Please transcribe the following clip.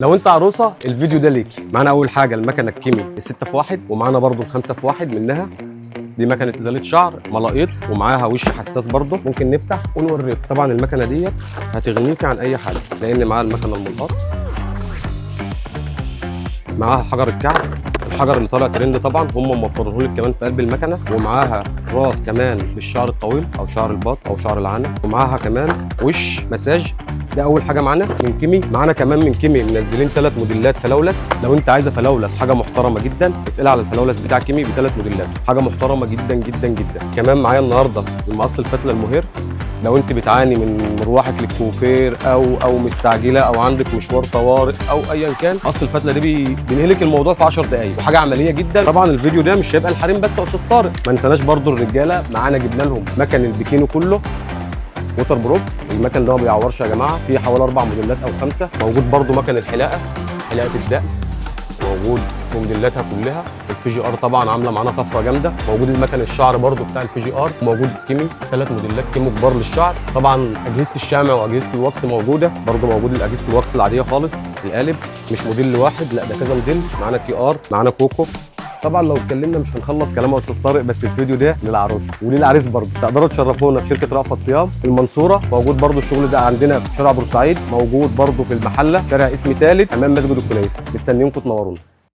لو انت عروسه الفيديو ده ليكي. معانا اول حاجه المكنه الكيمي ال6 في 1، ومعانا برضو ال5 في 1 منها. دي مكنه ازاله شعر ملاقيط، ومعاها وش حساس برضو. ممكن نفتح ونوريك. طبعا المكنه ديت هتغنيكي عن اي حاجه، لان معاها المكنه المنقط، معاها حجر الكعب، الحجر اللي طالع ترند طبعا هم موفرينه لك كمان في قلب المكنه، ومعاها راس كمان للشعر الطويل او شعر البط او شعر العانه، ومعاها كمان وش مساج. ده اول حاجه معانا من كيمي. معانا كمان من كيمي منزلين 3 موديلات فلولس. لو انت عايزه فلولس حاجه محترمه جدا اسالي على الفلولس بتاع كيمي ب3 موديلات، حاجه محترمه جدا جدا جدا. كمان معايا النهارده المقص الفتله المهر. لو انت بتعاني من مروحك للكوافير او مستعجله او عندك مشوار طوارئ او ايا كان، قص الفتله دي بينهلك الموضوع في 10 دقائق، وحاجه عمليه جدا. طبعا الفيديو ده مش هيبقى الحريم بس يا استاذ طارق، ما ننساش برضو الرجاله. معانا جبنا لهم مكن البيكينو كله ووتر بروف. المكن ده ما بيعورش يا جماعه، فيه حوالي 4 موديلات او 5. موجود برضو مكن الحلاقه، حلاقه الدقن موجود بموديلاتها كلها. الفي جي ار طبعا عامله معانا طفره جامده. موجود المكن الشعر برضو بتاع الفي جي ار. موجود كيمي 3 موديلات كيمو كبار للشعر. طبعا اجهزه الشمع واجهزه الوكس موجوده برضو. موجود اجهزه الوكس العاديه خالص، القالب، مش موديل واحد، لا ده كذا موديل. معانا كي ار، معانا كوكو. طبعا لو اتكلمنا مش هنخلص كلام يا استاذ طارق، بس الفيديو ده للعروسه وللعريس برضه. تقدروا تشرفونا في شركه رأفت صيام في المنصوره. موجود برضه الشغل ده عندنا في شارع بورسعيد. موجود برضه في المحله شارع اسم ثالث امام مسجد الكنيسه. مستنيينكم تنورونا.